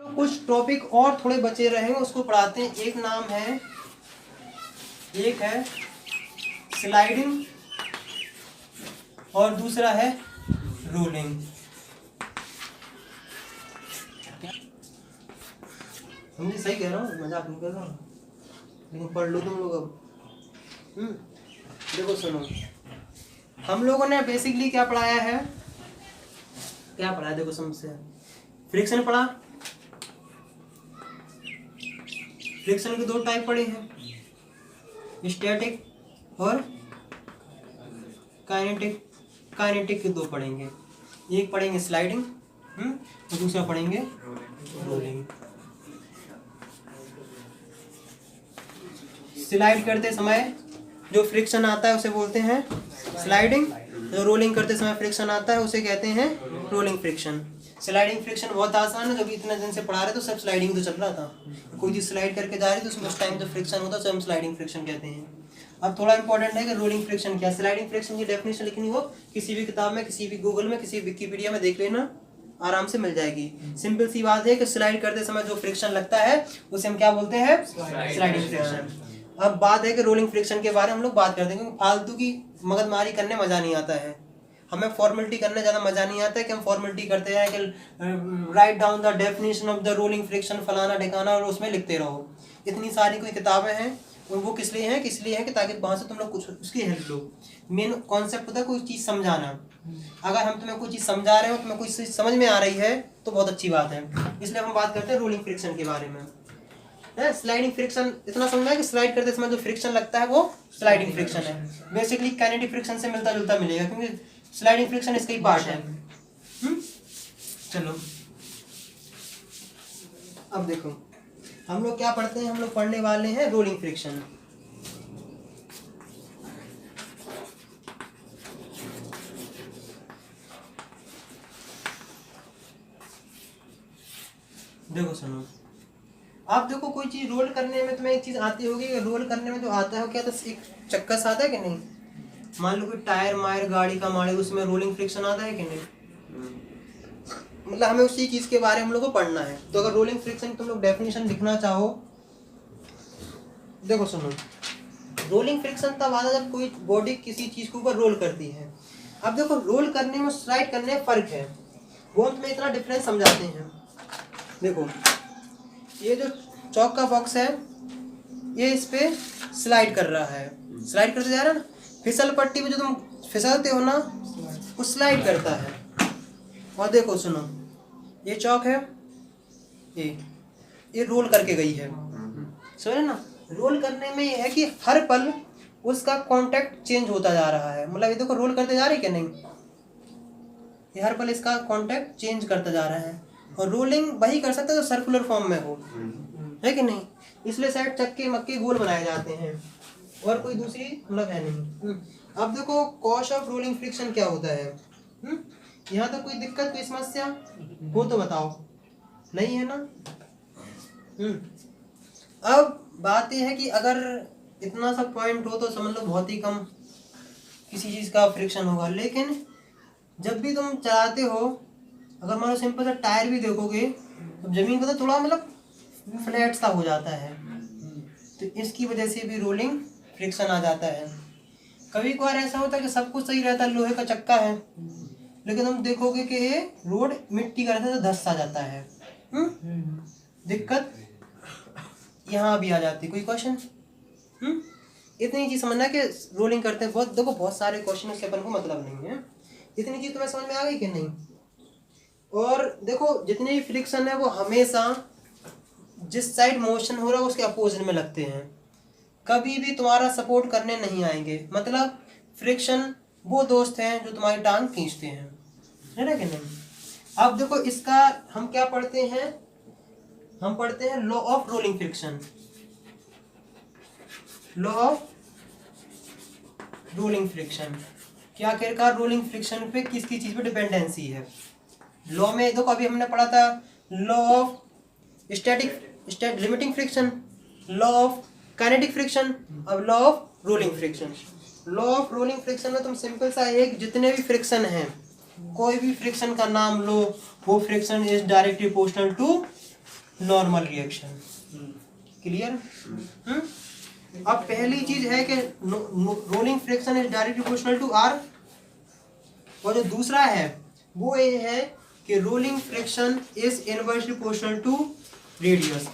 तो कुछ टॉपिक और थोड़े बचे रहेंगे, उसको पढ़ाते हैं। एक है स्लाइडिंग और दूसरा है रोलिंग। समझे? सही कह रहा हूँ, मजाक नहीं कर रहा हूँ, लेकिन पढ़ लो तुम लोग अब। देखो सुनो, हम लोगों ने बेसिकली क्या पढ़ाया है, देखो समझ। फ्रिक्शन पढ़ा। फ्रिक्शन के दो टाइप पढ़े हैं, स्टैटिक और काइनेटिक। काइनेटिक के दो पढ़ेंगे, एक पढ़ेंगे स्लाइडिंग और दूसरा पढ़ेंगे रोलिंग। स्लाइड करते समय जो फ्रिक्शन आता है उसे बोलते हैं स्लाइडिंग, जो रोलिंग करते समय फ्रिक्शन आता है उसे कहते हैं रोलिंग फ्रिक्शन। स्लाइडिंग फ्रिक्शन बहुत आसान है, जब इतने दिन से पढ़ा रहे तो सब स्लाइडिंग तो चल रहा था, कोई चीज स्लाइड करके जा रही तो उसमें उस टाइम जो फ्रिक्शन होता है उसे हम स्लाइडिंग फ्रिक्शन कहते हैं। अब थोड़ा इंपॉर्टेंट है कि रोलिंग फ्रिक्शन क्या। स्लाइडिंग फ्रिक्शन की डेफिनेशन लिखनी हो किसी भी किताब में, किसी भी गूगल में, किसी विकिपीडिया में देख लेना, आराम से मिल जाएगी। सिंपल सी बात है कि स्लाइड करते समय जो फ्रिक्शन लगता है उसे हम क्या बोलते हैं, स्लाइडिंग फ्रिक्शन। अब बात है कि रोलिंग फ्रिक्शन के बारे में हम लोग बात करते हैं, क्योंकि फालतू की मगजमारी करने मजा नहीं आता है, हमें फॉर्मेलिटी करने ज़्यादा मजा नहीं आता है कि हम फॉर्मेलिटी करते हैं कि write down the definition of the rolling friction फलाना ठिकाना और उसमें लिखते रहो। इतनी सारी कोई किताबें हैं और वो किस लिए हैं, कि ताकि वहाँ से तुम लोग कुछ उसकी हेल्प लो। मेन कॉन्सेप्ट होता है कोई चीज़ समझाना। अगर हम तुम्हें कोई चीज़ समझा रहे हो, तुम्हें कोई चीज़ समझ में आ रही है तो बहुत अच्छी बात है। इसलिए हम बात करते हैं रोलिंग फ्रिक्शन के बारे में। स्लाइडिंग फ्रिक्शन इतना समझना है कि स्लाइड करते समय जो फ्रिक्शन लगता है वो स्लाइडिंग फ्रिक्शन है। बेसिकली काइनेटिक फ्रिक्शन से मिलता जुलता मिलेगा, क्योंकि स्लाइडिंग फ्रिक्शन इसका ही पार्ट है। चलो अब देखो हम लोग क्या पढ़ते हैं, हम लोग पढ़ने वाले हैं रोलिंग फ्रिक्शन। देखो सुनो, आप देखो कोई चीज रोल करने में तुम्हें एक चीज आती होगी, रोल करने में जो आता है क्या, तो एक चक्कस आता है कि नहीं। मान लो कोई टायर मायर गाड़ी का मारे, उसमें रोलिंग फ्रिक्शन आता है कि नहीं। मतलब हमें उसी चीज के बारे में हम लोग को पढ़ना है। तो अगर रोलिंग फ्रिक्शन तुम लोग डेफिनेशन लिखना चाहो, देखो सुनो, रोलिंग फ्रिक्शन तब आता है जब कोई बॉडी किसी चीज के ऊपर रोल करती है। अब देखो रोल करने में स्लाइड करने में फर्क है, वो हम तुम्हें इतना डिफरेंस समझाते हैं। देखो ये जो चौक का बॉक्स है, ये इस पे स्लाइड कर रहा है, स्लाइड करते जा रहा है ना। फिसल पट्टी पे जो तुम फिसलते हो ना, वो स्लाइड करता है। और देखो सुनो, ये चौक है, ये रोल करके गई है, समझे ना। रोल करने में ये है कि हर पल उसका कांटेक्ट चेंज होता जा रहा है। मतलब ये देखो रोल करते जा रही है कि नहीं, ये हर पल इसका कांटेक्ट चेंज करता जा रहा है। और रोलिंग वही कर सकता है जो सर्कुलर फॉर्म में हो, है कि नहीं। इसलिए शायद चक्के मक्के गोल बनाए जाते हैं, और कोई दूसरी मतलब है नहीं। अब देखो कॉज ऑफ रोलिंग फ्रिक्शन क्या होता है। यहाँ तो कोई दिक्कत कोई समस्या हो तो बताओ, नहीं है ना। अब बात यह है कि अगर इतना सा पॉइंट हो तो समझ लो बहुत ही कम किसी चीज़ का फ्रिक्शन होगा। लेकिन जब भी तुम चलाते हो, अगर मान लो सिंपल सा टायर भी देखोगे तो जमीन को तो थोड़ा मतलब फ्लैट सा हो जाता है, तो इसकी वजह से भी रोलिंग फ्रिक्शन आ जाता है। कभी कभार ऐसा होता है कि सब कुछ सही रहता है, लोहे का चक्का है, लेकिन तुम देखोगे कि ये रोड मिट्टी का रहता है तो धंस आ जाता है। दिक्कत यहाँ भी आ जाती है। कोई क्वेश्चन? इतनी चीज समझना कि रोलिंग करते हैं बहुत, देखो बहुत सारे क्वेश्चन उसके अपन को मतलब नहीं है, इतनी चीज तुम्हें समझ में आ गई कि नहीं। और देखो जितने भी फ्रिक्शन है वो हमेशा जिस साइड मोशन हो रहा है उसके अपोजिट में लगते हैं, कभी भी तुम्हारा सपोर्ट करने नहीं आएंगे। मतलब फ्रिक्शन वो दोस्त हैं जो तुम्हारी टांग खींचते हैं, है ना कि नहीं। अब देखो इसका हम क्या पढ़ते हैं, हम पढ़ते हैं law of rolling friction. Law of rolling friction क्या आखिरकार रोलिंग फ्रिक्शन पे किसकी चीज पे डिपेंडेंसी है। लॉ में देखो अभी हमने पढ़ा था law of static limiting friction, law of kinetic friction, अब law of rolling friction. Law of rolling friction में तुम सिंपल सा एक जितने भी फ्रिक्शन हैं, कोई भी फ्रिक्शन का नाम लो, वो friction is directly proportional to normal reaction. Clear? अब पहली चीज है कि rolling friction is directly proportional to R, और जो दूसरा है वो ये है कि rolling friction is inversely proportional to radius.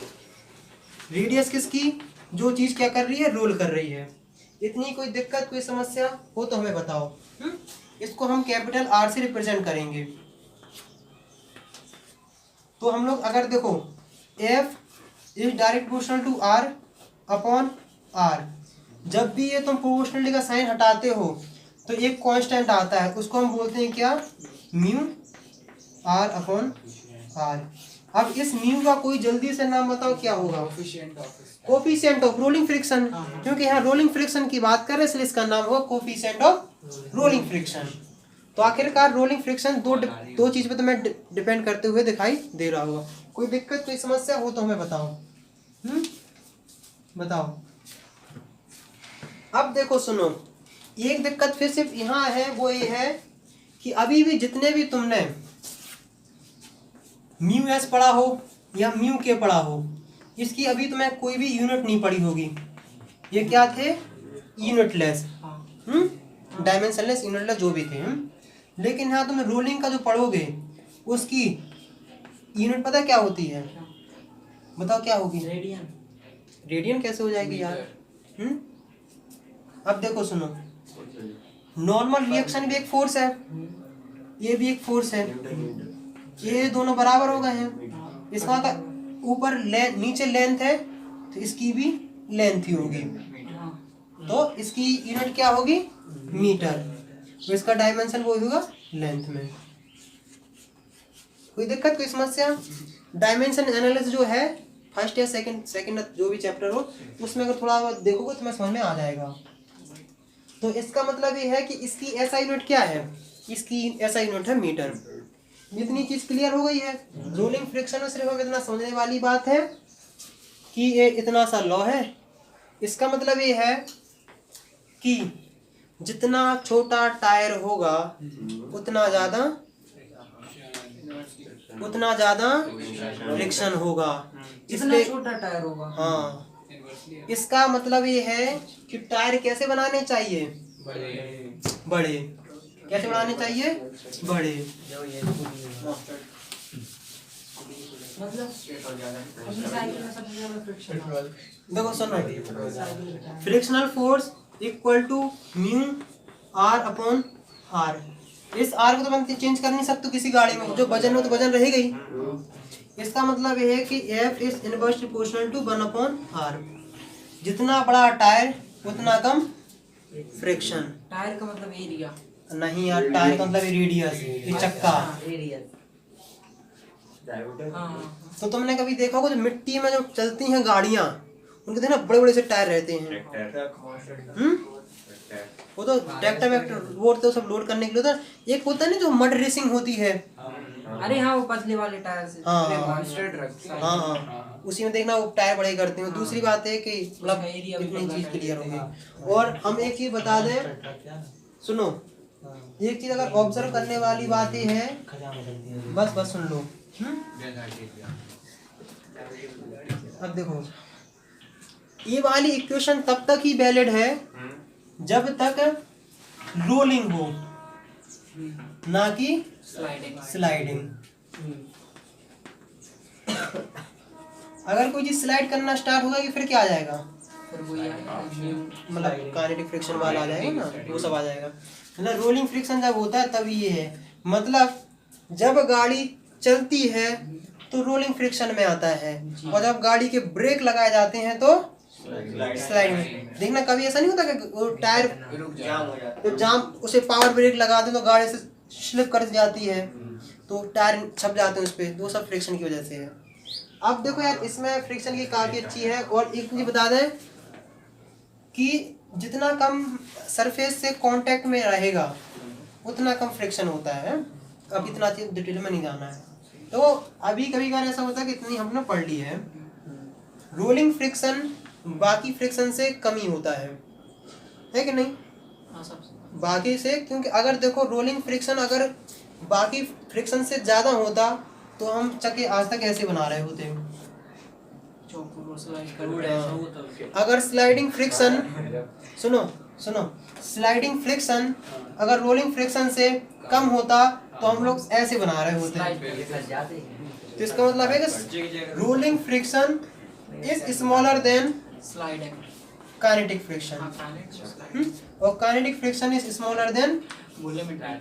Radius किसकी? जो चीज क्या कर रही है, रोल कर रही है। इतनी कोई दिक्कत, कोई समस्या हो तो हमें बताओ। इसको हम कैपिटल आर से रिप्रेजेंट करेंगे। तो हम लोग अगर देखो F is direct proportional to R upon R, जब भी ये तुम प्रोपोर्शनलिटी का साइन हटाते हो तो एक कांस्टेंट आता है, उसको हम बोलते हैं क्या, म्यू आर अपॉन आर। अब इस म्यू का कोई जल्दी से नाम बताओ क्या होगा? कोफिशिएंट ऑफ रोलिंग फ्रिक्शन, क्योंकि यहाँ रोलिंग फ्रिक्शन की बात कर रहे हैं इसलिए इसका नाम होगा कोफिशिएंट ऑफ रोलिंग फ्रिक्शन। तो आखिरकार रोलिंग फ्रिक्शन दो चीज पे तुम्हें डिपेंड करते हुए दिखाई दे रहा होगा। कोई दिक्कत, कोई समस्या हो तो हमें बताओ। बताओ। अब देखो सुनो, एक दिक्कत फिर सिर्फ यहाँ है, वो ये है कि अभी भी जितने भी तुमने म्यू एस पढ़ा हो या म्यू के पढ़ा हो, इसकी अभी तुम्हें कोई भी यूनिट नहीं पड़ी होगी। ये क्या थे? यूनिटलेस, डायमेंशनलेस, यूनिटलेस जो भी थे। लेकिन यहाँ तुम रोलिंग का जो पढ़ोगे उसकी यूनिट पता क्या होती है? बताओ क्या होगी? रेडियन। रेडियन कैसे हो जाएगी यार? अब देखो सुनो, नॉर्मल रिएक्शन भी एक फोर्स है, ये भी एक फोर्स है, ये दोनों बराबर हो गए हैं। इसका ऊपर नीचे लेंथ है तो इसकी भी लेंथ ही होगी, तो इसकी यूनिट क्या होगी? मीटर। तो इसका डायमेंशन वो होगा लेंथ में। कोई दिक्कत, कोई समस्या? डायमेंशन एनालिसिस जो है फर्स्ट या सेकंड जो भी चैप्टर हो उसमें अगर थोड़ा देखोगे तो मैं समझ में आ जाएगा। तो इसका मतलब ये है कि इसकी ऐसा यूनिट क्या है? इसकी ऐसा यूनिट है मीटर। इतनी चीज क्लियर हो गई है। रोलिंग फ्रिक्शन में सिर्फ हम इतना समझने वाली बात है कि ये इतना सा लॉ है। इसका मतलब ये है कि जितना छोटा टायर होगा उतना ज्यादा फ्रिक्शन होगा, इसलिए छोटा टायर होगा। हाँ, इसका मतलब ये है कि टायर कैसे बनाने चाहिए? बड़े। कैसे बनाने चाहिए? बड़े। देखो सुनो, frictional force equal to mu R upon R. इस आर को तो हम चेंज कर नहीं सकते किसी गाड़ी में, जो वजन हो तो वजन रहेगा ही। इसका मतलब ये है कि F is inversely proportional to 1 upon R. जितना बड़ा टायर उतना कम फ्रिक्शन। टायर का मतलब एरिया नहीं यार, टायर का मतलब रेडियस, ये चक्का। तो तुमने कभी देखा होगा जो मिट्टी में जो चलती हैं गाड़ियां, उनके देखना बड़े बड़े से टायर रहते हैं। वो तो ट्रैक्टर वैक्टर वो तो सब लोड करने के लिए होता है। एक होता है ना जो मड रेसिंग होती है। अरे हाँ, वो पतले वाले टायर से। हाँ, उसी में देखना वो टायर बड़े करते हैं। दूसरी बात है कि मतलब इतनी चीज क्लियर हो गई। और हम एक चीज बता दें, सुनो, एक चीज अगर ऑब्जर्व करने वाली बात ये है, बस सुन लो। अब देखो, ये वाली इक्वेशन तब तक ही वैलिड है जब तक रोलिंग हो, ना कि स्लाइडिंग। अगर कोई चीज स्लाइड करना स्टार्ट होगा कि फिर क्या आ जाएगा? मतलब काइनेटिक फ्रिक्शन वाला आ जाएगा ना, वो सब आ जाएगा। मतलब रोलिंग फ्रिक्शन जब होता है तब ये है, मतलब जब गाड़ी चलती है तो रोलिंग फ्रिक्शन में आता है, और जब गाड़ी के ब्रेक लगाए जाते हैं तो स्लाइड में। देखना कभी ऐसा नहीं होता कि वो टायर तो जाम, उसे पावर ब्रेक लगा दे तो गाड़ी से स्लिप कर जाती है तो टायर छप जाते हैं उस पर, वो सब फ्रिक्शन की वजह से है। अब देखो यार, इसमें फ्रिक्शन की काफ़ी अच्छी है। और एक चीज बता दें कि जितना कम सरफेस से कांटेक्ट में रहेगा उतना कम फ्रिक्शन होता है। अब इतना डिटेल में नहीं जाना है। तो अभी कभी कभार ऐसा होता है कि इतनी हमने पढ़ ली है। रोलिंग फ्रिक्शन बाकी फ्रिक्शन से कम ही होता है कि नहीं? बाकी से, क्योंकि अगर देखो रोलिंग फ्रिक्शन अगर बाकी फ्रिक्शन से ज़्यादा होता तो हम चक्के आज तक ऐसे बना रहे होते। चौकोर और स्लाइड कर ऐसा होता है। अगर स्लाइडिंग फ्रिक्शन सुनो सुनो स्लाइडिंग फ्रिक्शन अगर रोलिंग फ्रिक्शन से कम होता तो हम लोग ऐसे बना रहे होते हैं। तो इसका मतलब है कि rolling friction is smaller than sliding kinetic friction और kinetic friction is smaller than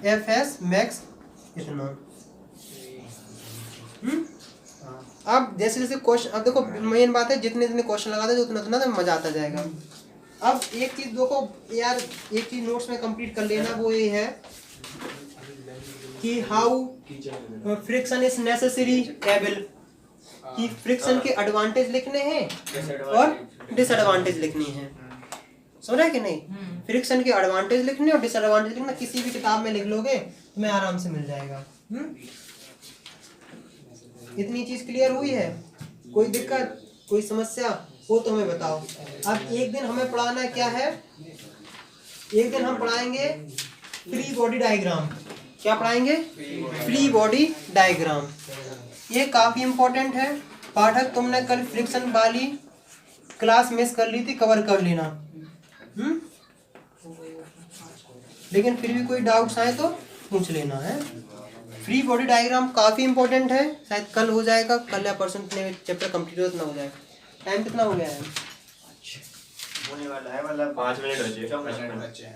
FS max इतना। अब जैसे जैसे क्वेश्चन अब देखो मेन बात है जितने जितने क्वेश्चन लगाते उतना उतना तो मजा आता जाएगा। अब एक चीज देखो यार एक चीज नोट्स में कंप्लीट कर लेना वो ये है कि how friction is necessary table कि फ्रिक्शन के एडवांटेज लिखने हैं और डिसएडवांटेज लिखनी है। समझ रहे कि नहीं? फ्रिक्शन के एडवांटेज लिखने और डिसएडवांटेज लिखना किसी भी किताब में लिख लोगे तुम्हें आराम से मिल जाएगा। इतनी चीज क्लियर हुई है? कोई दिक्कत कोई समस्या वो तो हमें बताओ। अब एक दिन हमें पढ़ाना क्या है? एक दिन हम पढ़ाएंगे फ्री बॉडी डायग्राम। क्या पढ़ाएंगे? Free body diagram. ये काफी इंपॉर्टेंट है। पाठक तुमने कल फ्रिक्शन वाली क्लास मिस कर ली थी, कवर कर लेना। लेकिन फिर भी कोई डाउट्स आए तो पूछ लेना है। फ्री बॉडी डायग्राम काफी इंपॉर्टेंट है। शायद कल हो जाएगा, कल या परसों चैप्टर कंप्लीट हो उतना हो जाएगा। टाइम कितना हो गया है? होने वाला है मतलब 5 मिनट बचे।